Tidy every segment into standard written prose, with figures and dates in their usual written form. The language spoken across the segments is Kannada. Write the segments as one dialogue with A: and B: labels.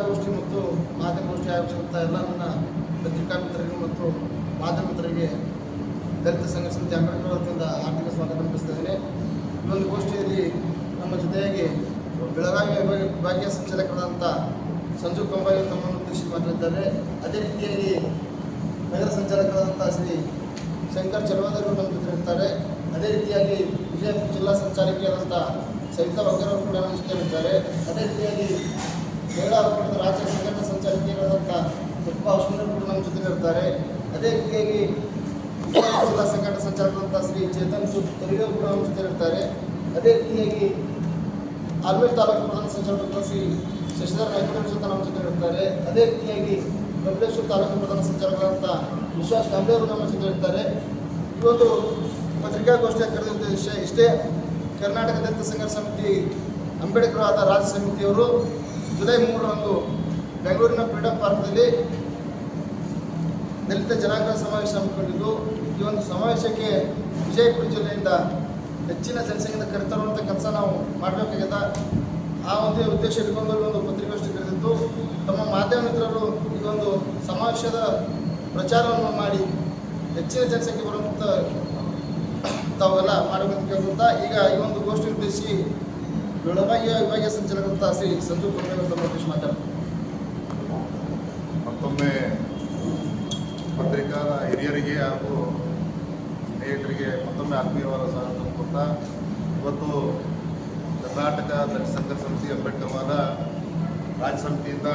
A: ಪತ್ರಿಕಾಗೋಷ್ಠಿ ಮತ್ತು ಮಾಧ್ಯಮಗೋಷ್ಠಿ ಆಯೋಜಿಸಿದಂಥ ಎಲ್ಲ ನನ್ನ ಪತ್ರಿಕಾ ಮಿತ್ರರಿಗೆ ಮತ್ತು ಮಾಧ್ಯಮ ಮಿತ್ರರಿಗೆ ದಲಿತ ಸಂಘರ್ಷ ಸಮಿತಿ ಅಂಬೇಡ್ಕರ್ ವತಿಯಿಂದ ಆರ್ಥಿಕ ಸ್ವಾಗತ ನಡೆಸಿದ್ದೇನೆ. ಈ ಒಂದು ಗೋಷ್ಠಿಯಲ್ಲಿ ನಮ್ಮ ಜೊತೆಯಾಗಿ ಬೆಳಗಾವಿ ವಿಭಾಗೀಯ ಸಂಚಾಲಕರಾದಂಥ ಸಂಜು ಕಂಬಾಯಿ ತಮ್ಮನ್ನು ಉದ್ದೇಶಿಸಿ ಮಾತನಾಡಿದ್ದಾರೆ. ಅದೇ ರೀತಿಯಾಗಿ ನಗರ ಸಂಚಾಲಕರಾದಂಥ ಶ್ರೀ ಶಂಕರ್ ಚಲವಾದರು ನಮ್ಮ ಜೊತೆ ಇರ್ತಾರೆ. ಅದೇ ರೀತಿಯಾಗಿ ವಿಜಯಪುರ ಜಿಲ್ಲಾ ಸಂಚಾಲಕಿಯಾದಂಥ ಸವಿತಾ ವಗೇರ್ ಕೂಡ ನಮ್ಮ ಜೊತೆ ಇರ್ತಾರೆ. ಅದೇ ರೀತಿಯಾಗಿ ಮಹಿಳಾ ಒಕ್ಕೂಟದ ರಾಜ್ಯ ಸಂಘಟನಾ ಸಂಚಾಲಕಿಯರಾದಂಥ ತುಪ್ಪಾ ಅಶ್ವಿನಿ ಕೂಡ ನಮ್ಮ ಜೊತೆ ಇರ್ತಾರೆ. ಅದೇ ರೀತಿಯಾಗಿ ಜಿಲ್ಲಾ ಸಂಘಟನಾ ಸಂಚಾಲಕರಾದಂಥ ಶ್ರೀ ಚೇತನ್ ತೆರಿಗೆ ಕೂಡ ನಮ್ಮ ಜೊತೆ ಇರ್ತಾರೆ. ಅದೇ ರೀತಿಯಾಗಿ ಆಲ್ಮೇಲ್ ತಾಲೂಕು ಪ್ರಧಾನ ಸಂಚಾಲಕರಾದ ಶ್ರೀ ಶಶಿಧರ ನಾಯ್ಕರ ಜೊತೆ ನಮ್ಮ ಜೊತೆ ಇರ್ತಾರೆ. ಅದೇ ರೀತಿಯಾಗಿ ಕಪಿಲೇಶ್ವರ ತಾಲೂಕು ಪ್ರಧಾನ ಸಂಚಾಲಕರಾದಂಥ ವಿಶ್ವಾಸ್ ಕಾಂಬ್ಳೆ ಅವರು ನಮ್ಮ ಜೊತೆ ಇರ್ತಾರೆ. ಈ ಒಂದು ಪತ್ರಿಕಾಗೋಷ್ಠಿಯ ಕರೆದ ವಿಷಯ ಇಷ್ಟೇ. ಕರ್ನಾಟಕ ದಲಿತ ಸಂಘರ್ಷ ಸಮಿತಿ ಅಂಬೇಡ್ಕರ್ ಆದ ರಾಜ್ಯ ಸಮಿತಿಯವರು ಜುಲೈ 3ರಂದು ಬೆಂಗಳೂರಿನ ಫ್ರೀಡಂ ಪಾರ್ಕ್ನಲ್ಲಿ ದಲಿತ ಜನಾಂಗ ಸಮಾವೇಶ ಹಮ್ಮಿಕೊಂಡಿದ್ದು, ಈ ಒಂದು ಸಮಾವೇಶಕ್ಕೆ ವಿಜಯಪುರ ಜಿಲ್ಲೆಯಿಂದ ಹೆಚ್ಚಿನ ಜನಸಂಖ್ಯೆಯಿಂದ ಕರೆತರುವಂಥ ಕೆಲಸ ನಾವು ಮಾಡಬೇಕಾಗಿದೆ. ಆ ಒಂದು ಉದ್ದೇಶ ಇಟ್ಕೊಂಡು ಈ ಒಂದು ಪತ್ರಿಕಾಗೋಷ್ಠಿ ಕರೆದಿದ್ದು, ತಮ್ಮ ಮಾಧ್ಯಮ ಮಿತ್ರರು ಈ ಒಂದು ಸಮಾವೇಶದ ಪ್ರಚಾರವನ್ನು ಮಾಡಿ ಹೆಚ್ಚಿನ ಜನಸಂಖ್ಯೆ ಬರುವಂಥ ತಾವೆಲ್ಲ ಮಾಡಬೇಕಂತ ಕೇಳ್ತಾ ಈಗ ಈ ಒಂದು ಗೋಷ್ಠಿ ಉದ್ದೇಶಿಸಿ ಬೆಳಗಾವಿಯ ವಿಭಾಗೀಯ ಸಂಚಾಲಕರಂತ ಶ್ರೀ ಸಂಜು ಕಂಬಾಯಿ ತಮ್ಮ ಉದ್ದೇಶ ಮಾತಾಡ್ತಾರೆ.
B: ಮತ್ತೊಮ್ಮೆ ಪತ್ರಿಕಾ ಹಿರಿಯರಿಗೆ ಹಾಗೂ ಸ್ನೇಹಿತರಿಗೆ ಮತ್ತೊಮ್ಮೆ ಆತ್ಮೀಯವಾದ ಸ್ವಾಗತ ಕೊಡ್ತಾ, ಇವತ್ತು ಕರ್ನಾಟಕ ದಲಿತ ಸಂಘರ್ಷ ಸಮಿತಿ ಅಂಬೇಡ್ಕರ್ವಾದ ರಾಜ್ಯ ಸಮಿತಿಯಿಂದ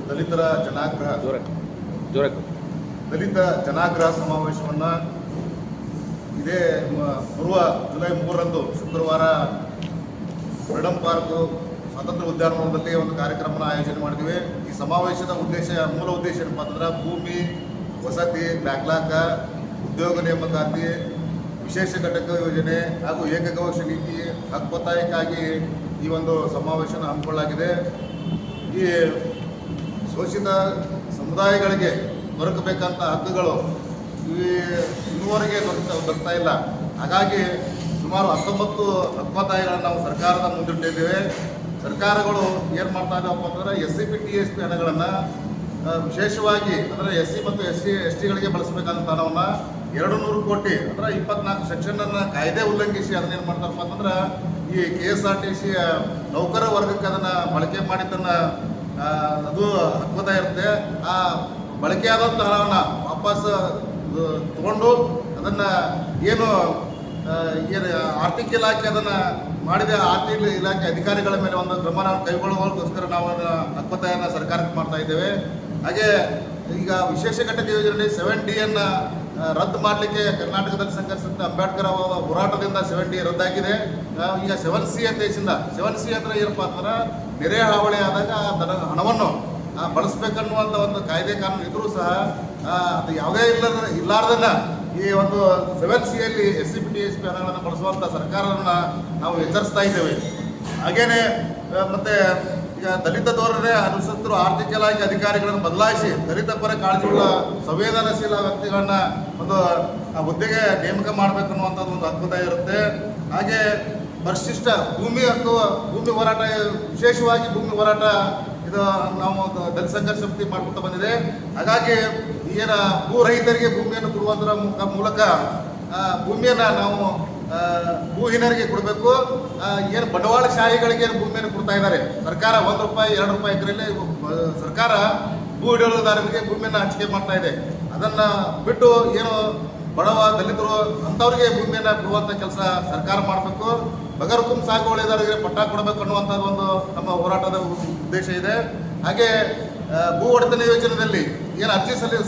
B: ದಲಿತರ ದಲಿತ ಜನಾಗ್ರಹ ಸಮಾವೇಶವನ್ನು ಇದೇ ಪೂರ್ವ ಜುಲೈ 3ರಂದು ಶುಕ್ರವಾರ ಫ್ರೀಡಂ ಪಾರ್ಕ್ ಸ್ವಾತಂತ್ರ್ಯ ಉದ್ಯಾನವನದಲ್ಲಿ ಒಂದು ಕಾರ್ಯಕ್ರಮನ ಆಯೋಜನೆ ಮಾಡಿದ್ವಿ. ಈ ಸಮಾವೇಶದ ಮೂಲ ಉದ್ದೇಶ ಏನಪ್ಪ ಅಂತಂದ್ರೆ ಭೂಮಿ, ವಸತಿ, ಬ್ಯಾಕ್ಲಾಕ, ಉದ್ಯೋಗ ನೇಮಕಾತಿ, ವಿಶೇಷ ಘಟಕ ಯೋಜನೆ ಹಾಗೂ ಏಕಗವಾಕ್ಷ ನೀತಿ ಹಕ್ಕೊತ್ತಾಯಕ್ಕಾಗಿ ಈ ಒಂದು ಸಮಾವೇಶನ ಹಮ್ಮಿಕೊಳ್ಳಲಾಗಿದೆ. ಈ ಶೋಷಿತ ಸಮುದಾಯಗಳಿಗೆ ದೊರಕಬೇಕಂತ ಹಕ್ಕುಗಳು ಇನ್ನೂವರೆಗೆ ದೊರಕ್ತಾ ಇಲ್ಲ. ಹಾಗಾಗಿ ಸುಮಾರು 19 ಹಕ್ಕೊತ್ತಾಯಗಳನ್ನು ನಾವು ಸರ್ಕಾರದ ಮುಂದಿಟ್ಟಿದ್ದೇವೆ. ಸರ್ಕಾರಗಳು ಏನು ಮಾಡ್ತಾ ಇದ್ದಾವಪ್ಪ ಅಂತಂದರೆ SCP TSP ಹಣಗಳನ್ನು ವಿಶೇಷವಾಗಿ ಅಂದರೆ SC ಮತ್ತು ST-ಗಳಿಗೆ ಬಳಸಬೇಕಾದಂಥ ಹಣವನ್ನು 200 ಕೋಟಿ ಅಂದರೆ 24 ಸೆಕ್ಷನನ್ನು ಕಾಯ್ದೆ ಉಲ್ಲಂಘಿಸಿ ಅದನ್ನೇನು ಮಾಡ್ತಾರಪ್ಪ ಅಂತಂದ್ರೆ ಈ KSRTC ನೌಕರ ವರ್ಗಕ್ಕೆ ಅದನ್ನು ಬಳಕೆ ಮಾಡಿದ್ದನ್ನು ಅದು ಹಕ್ಕೊತ್ತಾಯ ಇರುತ್ತೆ. ಆ ಬಳಕೆಯಾದಂಥ ಹಣವನ್ನು ವಾಪಸ್ ತಗೊಂಡು ಅದನ್ನು ಏನು ಆರ್ಥಿಕ ಇಲಾಖೆ ಅದನ್ನು ಮಾಡಿದ ಆರ್ಥಿಕ ಇಲಾಖೆ ಅಧಿಕಾರಿಗಳ ಮೇಲೆ ಒಂದು ಕ್ರಮ ಕೈಗೊಳ್ಳುವುದಕ್ಕೋಸ್ಕರ ನಾವು ಹಕ್ಕೊತ್ತಾಯನ ಸರ್ಕಾರಕ್ಕೆ ಮಾಡ್ತಾ ಇದ್ದೇವೆ. ಹಾಗೆ ಈಗ ವಿಶೇಷ ಘಟಕ ಯೋಜನೆ 7D ರದ್ದು ಮಾಡಲಿಕ್ಕೆ ಕರ್ನಾಟಕ ದಲಿತ ಸಂಘರ್ಷ ಸಮಿತಿ ಅಂಬೇಡ್ಕರ್ ಅವರ ಹೋರಾಟದಿಂದ 7D ರದ್ದಾಗಿದೆ. ಈಗ 7C ಅಂತ ದೇಶದಿಂದ 7C ಅಂದರೆ ಏನಪ್ಪ ಅಂತಂದ್ರೆ ನೆರೆ ಹಾವಳಿ ಆದಾಗ ಅದರ ಹಣವನ್ನು ಬಳಸಬೇಕನ್ನುವಂಥ ಒಂದು ಕಾಯ್ದೆ ಕಾನೂನು ಇದ್ರೂ ಸಹ ಅದು ಯಾವುದೇ ಇಲ್ಲಾರ್ದನ್ನ ಈ ಒಂದು 7Cಯಲ್ಲಿ SCP TSP ಹಣಗಳನ್ನು ಬಳಸುವಂಥ ಸರ್ಕಾರವನ್ನು ನಾವು ಎಚ್ಚರಿಸ್ತಾ ಇದ್ದೇವೆ. ಹಾಗೇನೆ ಮತ್ತೆ ಈಗ ದಲಿತ ಧೋರಣೆ ಅನುಸರಿಸುತ್ತಿರುವ ಆರ್ಥಿಕ ಇಲಾಖೆ ಅಧಿಕಾರಿಗಳನ್ನು ಬದಲಾಯಿಸಿ ದಲಿತ ಪರ ಕಾಳಜಿಯುಳ್ಳ ಸಂವೇದನಶೀಲ ವ್ಯಕ್ತಿಗಳನ್ನ ಒಂದು ಹುದ್ದೆಗೆ ನೇಮಕ ಮಾಡಬೇಕನ್ನುವಂಥದ್ದು ಒಂದು ಹಕ್ಕೊತ್ತಾಯ ಇರುತ್ತೆ. ಹಾಗೆ ಪರಿಶಿಷ್ಟ ಭೂಮಿ ಹಕ್ಕು ಭೂಮಿ ಹೋರಾಟ, ವಿಶೇಷವಾಗಿ ಭೂಮಿ ಹೋರಾಟ ಇದು ನಾವು ದಲಿತ ಸಂಘರ್ಷ ಸಮಿತಿ ಮಾಡ್ಕೊತಾ ಬಂದಿದೆ. ಹಾಗಾಗಿ ಏನು ಭೂರಹಿತರಿಗೆ ಭೂಮಿಯನ್ನು ಕೊಡುವುದರ ಮೂಲಕ ಭೂಮಿಯನ್ನು ನಾವು ಭೂಹೀನರಿಗೆ ಕೊಡಬೇಕು. ಏನು ಬಂಡವಾಳಶಾಹಿಗಳಿಗೆ ಭೂಮಿಯನ್ನು ಕೊಡ್ತಾ ಇದ್ದಾರೆ ಸರ್ಕಾರ. 1 ರೂಪಾಯಿ 2 ರೂಪಾಯಿ ಎಕರೆಯಲ್ಲಿ ಸರ್ಕಾರ ಭೂ ಹಿಡಿಯುವದಾರರಿಗೆ ಭೂಮಿಯನ್ನು ಹಂಚಿಕೆ ಮಾಡ್ತಾ ಇದೆ. ಅದನ್ನು ಬಿಟ್ಟು ಏನು ಬಡವ ದಲಿತರು ಅಂಥವ್ರಿಗೆ ಭೂಮಿಯನ್ನು ಕೊಡುವಂಥ ಕೆಲಸ ಸರ್ಕಾರ ಮಾಡಬೇಕು. ಬಗರ್ಕುಂ ಸಾಗುವಳಿದಾರರಿಗೆ ಪಟ್ಟ ಕೊಡಬೇಕು ಅನ್ನುವಂಥದ್ದು ಒಂದು ನಮ್ಮ ಹೋರಾಟದ ಉದ್ದೇಶ ಇದೆ. ಹಾಗೆ ಭೂ ಒಡೆತನ ಯೋಜನೆಯಲ್ಲಿ ಏನು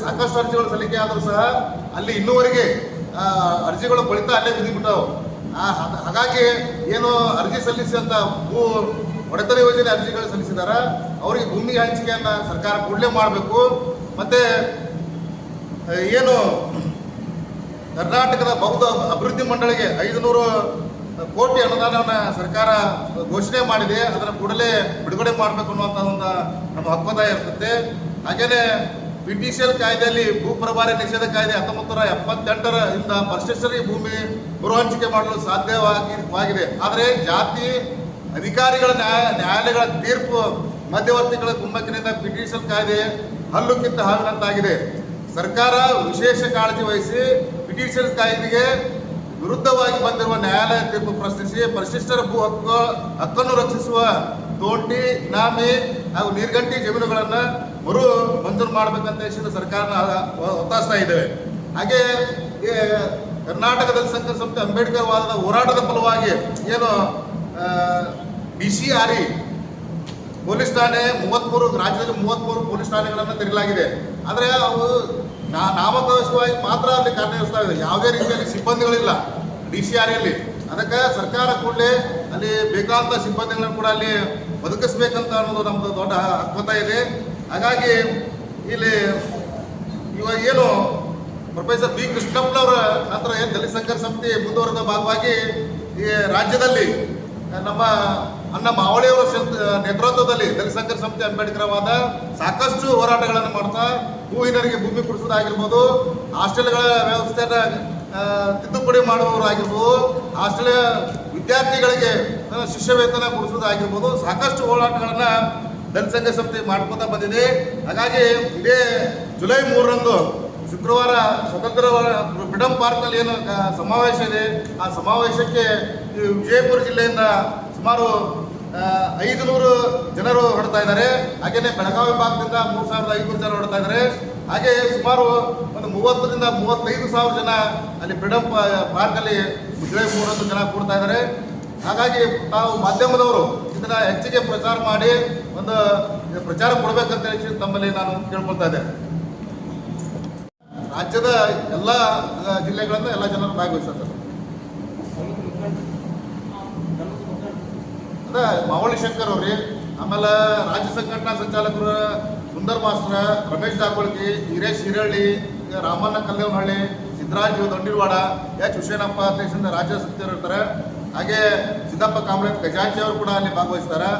B: ಸಾಕಷ್ಟು ಅರ್ಜಿಗಳು ಸಲ್ಲಿಕೆ ಆದರೂ ಸಹ ಅಲ್ಲಿ ಇನ್ನೂವರೆಗೆ ಅರ್ಜಿಗಳು ಬಳಿತಾ ಅಲ್ಲೇ ಬಿದ್ದುಬಿಟ್ಟವು. ಹಾಗಾಗಿ ಏನು ಅರ್ಜಿ ಸಲ್ಲಿಸಿದಂಥ ಭೂ ಒಡೆತನ ಯೋಜನೆ ಅರ್ಜಿಗಳು ಸಲ್ಲಿಸಿದಾರ ಅವರಿಗೆ ಭೂಮಿ ಹಂಚಿಕೆಯನ್ನು ಸರ್ಕಾರ ಕೂಡಲೇ ಮಾಡಬೇಕು. ಮತ್ತು ಏನು ಕರ್ನಾಟಕದ ಬೌದ್ಧ ಅಭಿವೃದ್ಧಿ ಮಂಡಳಿಗೆ 500 ಕೋಟಿ ಅನುದಾನವನ್ನು ಸರ್ಕಾರ ಘೋಷಣೆ ಮಾಡಿದೆ. ಅದನ್ನು ಕೂಡಲೇ ಬಿಡುಗಡೆ ಮಾಡಬೇಕು ಅನ್ನುವಂಥ ಒಂದು ನಮ್ಮ ಹಕ್ಕೊತ್ತಾಯ ಇರ್ತದೆ. ಹಾಗೆಯೇ PTCL ಕಾಯ್ದೆಯಲ್ಲಿ ಭೂ ಪ್ರಭಾರಿ ನಿಷೇಧ ಕಾಯ್ದೆ 1978ರಿಂದ ಪರಿಶಿಷ್ಟರಿಗೆ ಭೂಮಿ ಮರು ಹಂಚಿಕೆ ಮಾಡಲು ಸಾಧ್ಯವಾಗಿದೆ. ಆದರೆ ಜಾತಿ ಅಧಿಕಾರಿಗಳ ನ್ಯಾಯಾಲಯಗಳ ತೀರ್ಪು ಮಧ್ಯವರ್ತಿಗಳ ಕುಮ್ಮಕ್ಕಿನಿಂದ ಪಿಟಿಷನ್ ಕಾಯ್ದೆ ಹಲ್ಲುಕ್ಕಿಂತ ಹಾವಿನಂತಾಗಿದೆ. ಸರ್ಕಾರ ವಿಶೇಷ ಕಾಳಜಿ ವಹಿಸಿ ಪಿಟಿಷನ್ ಕಾಯ್ದೆಗೆ ವಿರುದ್ಧವಾಗಿ ಬಂದಿರುವ ನ್ಯಾಯಾಲಯ ತೀರ್ಪು ಪ್ರಶ್ನಿಸಿ ಪರಿಶಿಷ್ಟರ ಭೂ ಹಕ್ಕನ್ನು ರಕ್ಷಿಸುವ ತೋಟಿ, ಇನಾಮಿ ಹಾಗೂ ನೀರ್ಗಂಟಿ ಜಮೀನುಗಳನ್ನು ಮರು ಮಂಜೂರು ಮಾಡಬೇಕಂತ ಹೇಳಿ ಸರ್ಕಾರ ಒತ್ತಾಯಿಸ್ತಾ ಇದ್ದೇವೆ. ಹಾಗೆ ಕರ್ನಾಟಕದಲ್ಲಿ ಸಂಘರ್ಷ ಸಮಿತಿ ಅಂಬೇಡ್ಕರ್ ವಾದದ ಹೋರಾಟದ ಫಲವಾಗಿ ಏನು DCRE ಪೊಲೀಸ್ ಠಾಣೆ 33 ರಾಜ್ಯದಲ್ಲಿ 33 ಪೊಲೀಸ್ ಠಾಣೆಗಳನ್ನು ತೆರೆಯಲಾಗಿದೆ. ಆದರೆ ಅವು ನಾಮಕಾವಶವಾಗಿ ಮಾತ್ರ ಅಲ್ಲಿ ಕಾರ್ಯನಿರ್ವಹಿಸ್ತಾ ಇದೆ. ಯಾವುದೇ ರೀತಿಯಲ್ಲಿ ಸಿಬ್ಬಂದಿಗಳಿಲ್ಲ DCREಯಲ್ಲಿ. ಅದಕ್ಕೆ ಸರ್ಕಾರ ಕೂಡಲೇ ಅಲ್ಲಿ ಬೇಕಾದಂಥ ಸಿಬ್ಬಂದಿಗಳನ್ನು ಕೂಡ ಅಲ್ಲಿ ಒದಗಿಸ್ಬೇಕಂತ ಅನ್ನೋದು ನಮ್ಮದು ದೊಡ್ಡ ಹಕ್ಕೊತ್ತಾಯ ಇದೆ. ಹಾಗಾಗಿ ಇಲ್ಲಿ ಇವಾಗ ಏನು ಪ್ರೊಫೆಸರ್ ಬಿ ಕೃಷ್ಣಪ್ಪನವರ ನಂತರ ಏನು ದಲಿತ ಸಂಘರ್ಷ ಸಮಿತಿ ಮುಂದುವರೆದ ಭಾಗವಾಗಿ ಈ ರಾಜ್ಯದಲ್ಲಿ ನಮ್ಮ ಅಣ್ಣ ಮಾವಳಿಯವರ ನೇತೃತ್ವದಲ್ಲಿ ದಲಿತ ಸಂಘರ್ಷ ಸಮಿತಿ ಅಂಬೇಡ್ಕರ್ ವಾದ ಸಾಕಷ್ಟು ಹೋರಾಟಗಳನ್ನು ಮಾಡ್ತಾ ಭೂಹೀನರಿಗೆ ಭೂಮಿ ಕೊಡಿಸೋದಾಗಿರ್ಬೋದು, ಹಾಸ್ಟೆಲ್ಗಳ ವ್ಯವಸ್ಥೆಯನ್ನು ತಿದ್ದುಪಡಿ ಮಾಡುವವರಾಗಿರ್ಬೋದು, ಹಾಸ್ಟೆಲ್ ವಿದ್ಯಾರ್ಥಿಗಳಿಗೆ ಶಿಷ್ಯ ವೇತನ ಕೊಡಿಸೋದಾಗಿರ್ಬೋದು, ಸಾಕಷ್ಟು ಹೋರಾಟಗಳನ್ನು ದಲಿತ ಸಂಘರ್ಷ ಸಮಿತಿ ಮಾಡ್ಕೋತಾ ಬಂದಿದೆ. ಹಾಗಾಗಿ ಇದೇ ಜುಲೈ 3ರಂದು ಶುಕ್ರವಾರ ಸ್ವತಂತ್ರ ಫ್ರೀಡಂ ಪಾರ್ಕ್ನಲ್ಲಿ ಏನು ಸಮಾವೇಶ ಇದೆ, ಆ ಸಮಾವೇಶಕ್ಕೆ ವಿಜಯಪುರ ಜಿಲ್ಲೆಯಿಂದ ಸುಮಾರು 500 ಜನರು ಹೊರಡ್ತಾ ಇದ್ದಾರೆ. ಹಾಗೆಯೇ ಬೆಳಗಾವಿ ಭಾಗದಿಂದ 3500 ಜನ ಹೊರಡ್ತಾ ಇದ್ದಾರೆ. ಹಾಗೆ ಸುಮಾರು ಒಂದು 30ರಿಂದ 35,000 ಜನ ಅಲ್ಲಿ ಫ್ರೀಡಂ ಪಾರ್ಕಲ್ಲಿ ಜುಲೈ 3ರಂದು ಜನ ಕೂಡ್ತಾ ಇದ್ದಾರೆ. ಹಾಗಾಗಿ ತಾವು ಮಾಧ್ಯಮದವರು ಇದನ್ನ ಹೆಚ್ಚಿಗೆ ಪ್ರಚಾರ ಮಾಡಿ ಒಂದು ಪ್ರಚಾರ ಕೊಡಬೇಕಂತ ಹೇಳಿ ತಮ್ಮಲ್ಲಿ ನಾನು ಕೇಳ್ಕೊಳ್ತಾ ಇದ್ದೇನೆ. ರಾಜ್ಯದ ಎಲ್ಲ ಜಿಲ್ಲೆಗಳಿಂದ ಎಲ್ಲ ಜನರು ಭಾಗವಹಿಸ್ತಾರೆ. ಅದೇ ಮಾವಳಿ ಶಂಕರ್ ಅವ್ರಿ, ಆಮೇಲೆ ರಾಜ್ಯ ಸಂಘಟನಾ ಸಂಚಾಲಕರು ಸುಂದರ್ ಮಾಸ್ತರ, ರಮೇಶ್ ದಾಕೋಳ್ಗಿ, ಹಿರೇಶ್ ಹಿರಳ್ಳಿ, ರಾಮಣ್ಣ ಕಲ್ಲೇವನಹಳ್ಳಿ, ಸಿದ್ದರಾಜು ದೊಡ್ಡಿವಾಡ, H ಹುಸೇನಪ್ಪ ದೇಶದಿಂದ ರಾಜ್ಯ ಸಚಿವರು ಇರ್ತಾರೆ. ಹಾಗೆ ಸಿದ್ದಪ್ಪ ಕಾಂಬ್ಳೆ, ಖಜಾಂಚಿ ಅವರು ಕೂಡ ಅಲ್ಲಿ ಭಾಗವಹಿಸ್ತಾರೆ.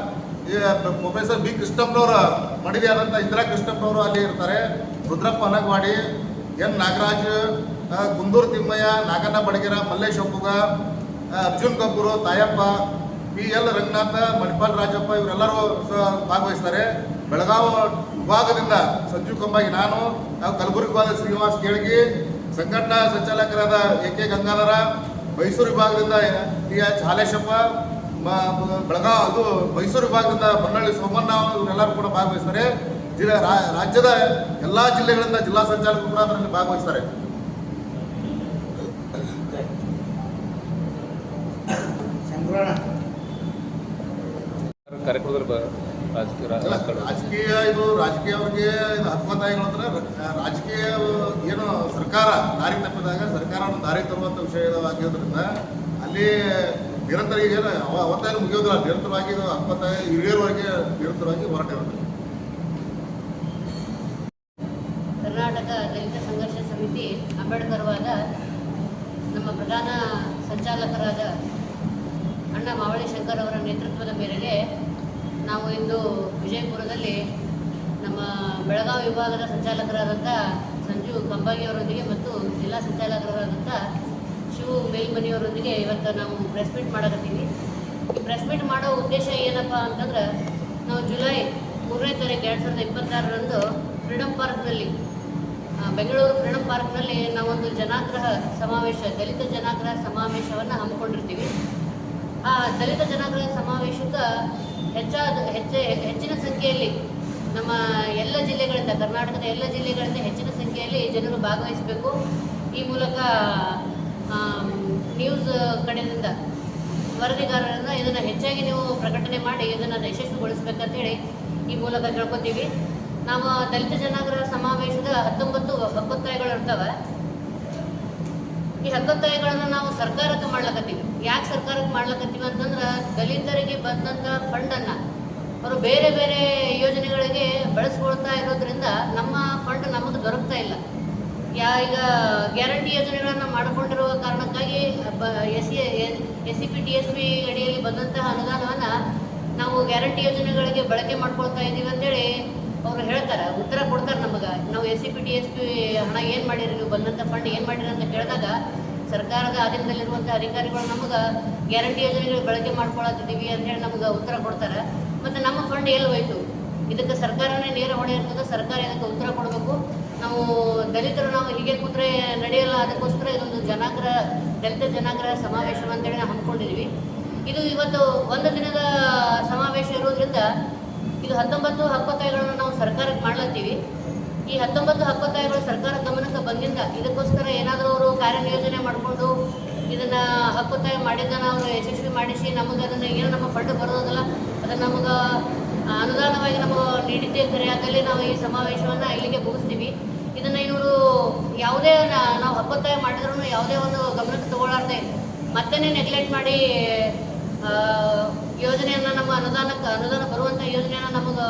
B: ಈ ಪ್ರೊಫೆಸರ್ ಬಿ ಕೃಷ್ಣಪ್ಪನವರ ಮಡಿದಿಯಾದಂಥ ಇಂದಿರಾ ಕೃಷ್ಣಪ್ಪನವರು ಅಲ್ಲಿ ಇರ್ತಾರೆ. ರುದ್ರಪ್ಪ ಅನಗವಾಡಿ, ಎನ್ ನಾಗರಾಜ್, ಗುಂದೂರು ತಿಮ್ಮಯ್ಯ, ನಾಗಣ್ಣ ಬಡಗೆರ, ಮಲ್ಲೇಶ್ ಒಪ್ಪುಗ, ಅರ್ಜುನ್ ಕಬ್ಬೂರು, ತಾಯಪ್ಪ, PL ರಂಗನಾಥ, ಮಣಿಪಾಲ್ ರಾಜಪ್ಪ ಇವರೆಲ್ಲರೂ ಭಾಗವಹಿಸ್ತಾರೆ. ಬೆಳಗಾವಿ ವಿಭಾಗದಿಂದ ಸಂಜೀವ್ ಕಂಬಾಗಿ ನಾನು, ಕಲಬುರಗಿ ವಿಭಾಗದ ಶ್ರೀನಿವಾಸ್ ಕೇಳಗಿ, ಸಂಘಟನಾ ಸಂಚಾಲಕರಾದ AK ಗಂಗಾಧರ, ಮೈಸೂರು ವಿಭಾಗದಿಂದ TH ಹಾಲೇಶಪ್ಪ, ಮೈಸೂರು ವಿಭಾಗದಿಂದ ಬನ್ನಳ್ಳಿ ಸೋಮಣ್ಣ ಇವರೆಲ್ಲರೂ ಕೂಡ ಭಾಗವಹಿಸ್ತಾರೆ. ರಾಜ್ಯದ ಎಲ್ಲ ಜಿಲ್ಲೆಗಳಿಂದ ಜಿಲ್ಲಾ ಸಂಚಾಲಕರು ಕೂಡ ಅದರಲ್ಲಿ ಭಾಗವಹಿಸ್ತಾರೆ. ರಾಜಕೀಯವರಿಗೆ ಇದು ಹಕ್ಕೊತ್ತಾಯಗಳು ಅಂದ್ರೆ ರಾಜಕೀಯ ಏನು ಸರ್ಕಾರ ದಾರಿ ತಪ್ಪಿದಾಗ ಸರ್ಕಾರವನ್ನು ದಾರಿ ತರುವಂಥ ವಿಷಯವಾಗಿರೋದ್ರಿಂದ ಅಲ್ಲಿ ನಿರಂತರ ಈಗ ಒತ್ತಾಯ ಮುಗಿಯೋದಿಲ್ಲ. ನಿರಂತರವಾಗಿ ಇದು ಹಕ್ಕೊತ್ತಾಯ ಹಿರಿಯರವರೆಗೆ ನಿರಂತರವಾಗಿ ಹೋರಾಟ ಇರುತ್ತೆ.
C: ಕರ್ನಾಟಕ ದಲಿತ ಸಂಘರ್ಷ ಸಮಿತಿ ಅಂಬೇಡ್ಕರ್ ವಾದ ನಮ್ಮ ಪ್ರಧಾನ ಸಂಚಾಲಕರಾದ ಅಣ್ಣ ಮಾವಳಿ ಶಂಕರ್ ಅವರ ನೇತೃತ್ವದ ಮೇರೆಗೆ ನಾವು ಇಂದು ವಿಜಯಪುರದಲ್ಲಿ ನಮ್ಮ ಬೆಳಗಾವಿ ವಿಭಾಗದ ಸಂಚಾಲಕರಾದಂಥ ಸಂಜು ಕಂಬಾಗಿ ಅವರೊಂದಿಗೆ ಮತ್ತು ಜಿಲ್ಲಾ ಸಂಚಾಲಕರಾದಂಥ ಶಿವು ಮೇಲ್ಮನಿಯವರೊಂದಿಗೆ ಇವತ್ತು ನಾವು ಪ್ರೆಸ್ ಮೀಟ್ ಮಾಡಕತ್ತೀವಿ. ಈ ಪ್ರೆಸ್ ಮೀಟ್ ಮಾಡೋ ಉದ್ದೇಶ ಏನಪ್ಪ ಅಂತಂದ್ರೆ, ನಾವು ಜುಲೈ 3ನೇ ತಾರೀಕು 2026ರಂದು ಫ್ರೀಡಂ ಪಾರ್ಕ್ನಲ್ಲಿ ಬೆಂಗಳೂರು ಫ್ರೀಡಂ ಪಾರ್ಕ್ನಲ್ಲಿ ನಾವೊಂದು ಜನಾಗ್ರಹ ಸಮಾವೇಶ, ದಲಿತ ಜನಾಗ್ರಹ ಸಮಾವೇಶವನ್ನು ಹಮ್ಮಿಕೊಂಡಿರ್ತೀವಿ. ಆ ದಲಿತ ಜನಾಗ್ರಹ ಸಮಾವೇಶಕ್ಕೆ ಹೆಚ್ಚಿನ ಸಂಖ್ಯೆಯಲ್ಲಿ ನಮ್ಮ ಎಲ್ಲ ಜಿಲ್ಲೆಗಳಿಂದ, ಕರ್ನಾಟಕದ ಎಲ್ಲ ಜಿಲ್ಲೆಗಳಿಂದ ಹೆಚ್ಚಿನ ಸಂಖ್ಯೆಯಲ್ಲಿ ಜನರು ಭಾಗವಹಿಸಬೇಕು. ಈ ಮೂಲಕ ನ್ಯೂಸ್ ಕಡೆಯಿಂದ ವರದಿಗಾರರಿಂದ ಇದನ್ನು ಹೆಚ್ಚಾಗಿ ನೀವು ಪ್ರಕಟಣೆ ಮಾಡಿ ಇದನ್ನು ಯಶಸ್ವಿಗೊಳಿಸಬೇಕಂತೇಳಿ ಈ ಮೂಲಕ ಕೇಳ್ಕೊತೀವಿ. ನಾವು ದಲಿತ ಜನಾಗ್ರಹ ಸಮಾವೇಶದ 19 ಹಕ್ಕೊತ್ತಾಯಗಳು ಇರ್ತವೆ. ಈ ಹಕ್ಕೊತ್ತಾಯಗಳನ್ನು ನಾವು ಸರ್ಕಾರಕ್ಕೆ ಮಾಡ್ಲಕತ್ತೀವಿ. ಯಾಕೆ ಸರ್ಕಾರಕ್ಕೆ ಮಾಡ್ಲಕತ್ತೀವಿ ಅಂತಂದ್ರೆ, ದಲಿತರಿಗೆ ಬಂದಂಥ ಫಂಡನ್ನು ಅವರು ಬೇರೆ ಬೇರೆ ಯೋಜನೆಗಳಿಗೆ ಬಳಸ್ಕೊಳ್ತಾ ಇರೋದ್ರಿಂದ ನಮ್ಮ ಫಂಡ್ ನಮಗೆ ದೊರಕ್ತಾ ಇಲ್ಲ. ಈಗ ಗ್ಯಾರಂಟಿ ಯೋಜನೆಗಳನ್ನು ಮಾಡಿಕೊಂಡಿರುವ ಕಾರಣಕ್ಕಾಗಿ SCP TSP ಅಡಿಯಲ್ಲಿ ಬಂದಂತಹ ಅನುದಾನವನ್ನು ನಾವು ಗ್ಯಾರಂಟಿ ಯೋಜನೆಗಳಿಗೆ ಬಳಕೆ ಮಾಡ್ಕೊಳ್ತಾ ಇದ್ದೀವಿ ಅಂತೇಳಿ ಅವರು ಹೇಳ್ತಾರೆ, ಉತ್ತರ ಕೊಡ್ತಾರೆ ನಮಗೆ. ನಾವು SCP TSP ಹಣ ಏನು ಮಾಡಿರಿ, ನೀವು ಬಂದಂಥ ಫಂಡ್ ಏನು ಮಾಡಿರಿ ಅಂತ ಕೇಳಿದಾಗ ಸರ್ಕಾರದ ಅಧೀನದಲ್ಲಿರುವಂಥ ಅಧಿಕಾರಿಗಳು ನಮಗೆ ಗ್ಯಾರಂಟಿ ಯೋಜನೆಗಳು ಬಳಕೆ ಮಾಡ್ಕೊಳತ್ತಿದ್ದೀವಿ ಅಂತೇಳಿ ನಮಗೆ ಉತ್ತರ ಕೊಡ್ತಾರೆ. ಮತ್ತು ನಮ್ಮ ಫಂಡ್ ಎಲ್ಲಿ ಹೋಯ್ತು, ಇದಕ್ಕೆ ಸರ್ಕಾರನೇ ನೇರ ಹೊಣೆ ಇರ್ತದೆ. ಸರ್ಕಾರ ಇದಕ್ಕೆ ಉತ್ತರ ಕೊಡಬೇಕು. ನಾವು ದಲಿತರು ನಾವು ಹೀಗೆ ಕೂತ್ರೆ ನಡೆಯಲ್ಲ. ಅದಕ್ಕೋಸ್ಕರ ಇದೊಂದು ದಲಿತ ಜನಾಗ್ರಹ ಸಮಾವೇಶ ಅಂತೇಳಿ ನಾವು ಹಮ್ಮಿಕೊಂಡಿದ್ವಿ. ಇದು ಇವತ್ತು ಒಂದು ದಿನದ ಸಮಾವೇಶ ಇರೋದ್ರಿಂದ ಇದು 19 ಹಕ್ಕೊತ್ತಾಯಗಳನ್ನು ನಾವು ಸರ್ಕಾರಕ್ಕೆ ಮಾಡ್ಲತ್ತೀವಿ. ಈ 19 ಹಕ್ಕೊತ್ತಾಯಗಳು ಸರ್ಕಾರ ಗಮನಕ್ಕೆ ಬಂದಿಂದ ಇದಕ್ಕೋಸ್ಕರ ಏನಾದರೂ ಅವರು ಕಾರ್ಯನಿಯೋಜನೆ ಮಾಡಿಕೊಂಡು ಇದನ್ನು ಹಕ್ಕೊತ್ತಾಯ ಮಾಡಿದ್ದನ್ನು ಅವರು ಯಶಸ್ವಿ ಮಾಡಿಸಿ ನಮಗೆ ಅದನ್ನು ಏನು ನಮ್ಮ ಫಂಡ್ ಬರೋದಲ್ಲ ಅದನ್ನು ನಮಗೆ ಅನುದಾನವಾಗಿ ನಮಗೆ ನೀಡಿದ್ದೇ ಸರಿಯಾದಲ್ಲಿ ನಾವು ಈ ಸಮಾವೇಶವನ್ನು ಇಲ್ಲಿಗೆ ಮುಗಿಸ್ತೀವಿ. ಇದನ್ನು ಇವರು ಯಾವುದೇ ನಾವು ಹಕ್ಕೊತ್ತಾಯ ಮಾಡಿದ್ರೂ ಯಾವುದೇ ಒಂದು ಗಮನಕ್ಕೆ ತಗೊಳ್ಳಾರ್ದೆ ಮತ್ತೇ ನೆಗ್ಲೆಕ್ಟ್ ಮಾಡಿ ಯೋಜನೆಯನ್ನು ನಮ್ಮ ಅನುದಾನ ಬರುವಂಥ ಯೋಜನೆಯನ್ನು ನಮಗೆ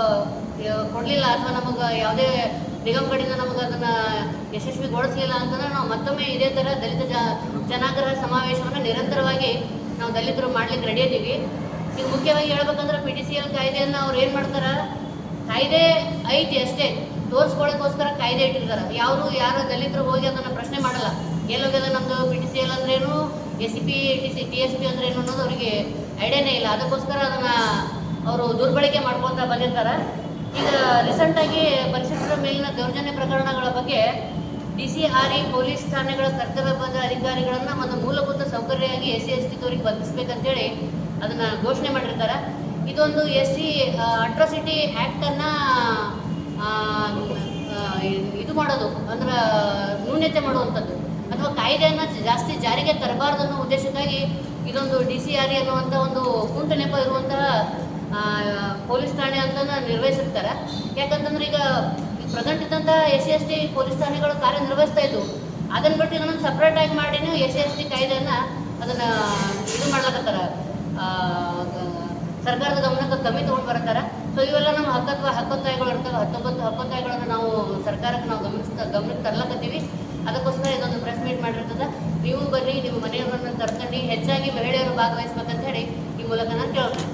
C: ಕೊಡಲಿಲ್ಲ ಅಥವಾ ನಮಗೆ ಯಾವುದೇ ನಿಗಮ ಕಡೆಯಿಂದ ನಮಗೆ ಅದನ್ನು ಯಶಸ್ವಿಗೊಳಿಸಲಿಲ್ಲ ಅಂತಂದ್ರೆ ನಾವು ಮತ್ತೊಮ್ಮೆ ಇದೇ ಥರ ದಲಿತ ಜನಾಗ್ರಹ ಸಮಾವೇಶವನ್ನು ನಿರಂತರವಾಗಿ ನಾವು ದಲಿತರು ಮಾಡ್ಲಿಕ್ಕೆ ರೆಡಿ ಇದ್ದೀವಿ. ಈಗ ಮುಖ್ಯವಾಗಿ ಹೇಳ್ಬೇಕಂದ್ರೆ PTCL ಕಾಯ್ದೆಯನ್ನು ಅವ್ರು ಏನು ಮಾಡ್ತಾರೆ, ಕಾಯ್ದೆ ಐತಿ ಅಷ್ಟೇ ತೋರಿಸ್ಕೊಳ್ಳೋಕ್ಕೋಸ್ಕರ ಕಾಯ್ದೆ ಇಟ್ಟಿರ್ತಾರೆ. ಯಾರು ದಲಿತರು ಹೋಗಿ ಅದನ್ನು ಪ್ರಶ್ನೆ ಮಾಡಲ್ಲ. ಎಲ್ಲೋಗ್ಯದ ನಮ್ಮದು PTCL ಅಂದ್ರೇನು, SCP TSP ಅಂದ್ರೇನು ಅನ್ನೋದು ಅವರಿಗೆ ಐಡಿಯಾನೇ ಇಲ್ಲ. ಅದಕ್ಕೋಸ್ಕರ ಅದನ್ನು ಅವರು ದುರ್ಬಳಕೆ ಮಾಡ್ಕೊಳ್ತಾ ಬಂದಿರ್ತಾರೆ. ಈಗ ರೀಸೆಂಟಾಗಿ ಪರಿಶಿಷ್ಟರ ಮೇಲಿನ ದೌರ್ಜನ್ಯ ಪ್ರಕರಣಗಳ ಬಗ್ಗೆ DCRE ಪೊಲೀಸ್ ಠಾಣೆಗಳ ಕರ್ತವ್ಯಬದ್ಧ ಅಧಿಕಾರಿಗಳನ್ನು ಮತ್ತು ಮೂಲಭೂತ ಸೌಕರ್ಯವಾಗಿ SC ST ತೋರಿಗೆ ಬದಲಿಸ್ಬೇಕಂತೇಳಿ ಅದನ್ನು ಘೋಷಣೆ ಮಾಡಿರ್ತಾರೆ. ಇದೊಂದು SC ಅಟ್ರಾಸಿಟಿ ಆ್ಯಕ್ಟನ್ನು ಇದು ಮಾಡೋದು ಅಂದ್ರೆ ನ್ಯೂನ್ಯತೆ ಮಾಡುವಂಥದ್ದು ಅಥವಾ ಕಾಯ್ದೆಯನ್ನು ಜಾಸ್ತಿ ಜಾರಿಗೆ ತರಬಾರ್ದು ಅನ್ನೋ ಉದ್ದೇಶಕ್ಕಾಗಿ ಇದೊಂದು DCRE ಅನ್ನುವಂಥ ಒಂದು ಕುಂಟು ನೆಪ ಇರುವಂತಹ ಪೊಲೀಸ್ ಠಾಣೆ ಅಂತ ನಿರ್ವಹಿಸಿರ್ತಾರೆ. ಯಾಕಂತಂದ್ರೆ ಈಗ ಪ್ರೆಸೆಂಟ್ ಇದ್ದಂಥ SC ST ಪೊಲೀಸ್ ಠಾಣೆಗಳು ಕಾರ್ಯನಿರ್ವಹಿಸ್ತಾ ಇದ್ವು. ಅದನ್ನು ಬಿಟ್ಟು ಇದನ್ನು ಸಪ್ರೇಟಾಗಿ ಮಾಡಿನೂ SC ST ಕಾಯ್ದೆಯನ್ನು ಅದನ್ನು ಇದು ಮಾಡ್ಲಕತ್ತಾರೆ, ಸರ್ಕಾರದ ಗಮನಕ್ಕೆ ಕಮ್ಮಿ ತೊಗೊಂಡು ಬರ್ತಾರೆ. ಸೊ ಇವೆಲ್ಲ ನಮ್ಮ ಹಕ್ಕೊತ್ತಾಯಗಳು ಇರ್ತವೆ. 19 ಹಕ್ಕೊತ್ತಾಯಗಳನ್ನು ನಾವು ಸರ್ಕಾರಕ್ಕೆ ನಾವು ಗಮನಕ್ಕೆ ತರ್ಲಕತ್ತೀವಿ. ಅದಕ್ಕೋಸ್ಕರ ಇದೊಂದು ಪ್ರೆಸ್ ಮೀಟ್ ಮಾಡಿರ್ತದೆ. ನೀವು ಬನ್ನಿ, ನಿಮ್ಮ ಮನೆಯವರನ್ನು ಕರ್ಕೊಂಡು ಹೆಚ್ಚಾಗಿ ಮಹಿಳೆಯರು ಭಾಗವಹಿಸ್ಬೇಕಂತ ಹೇಳಿ ಈ ಮೂಲಕ ನಾನು ಕೇಳ್ತೀನಿ.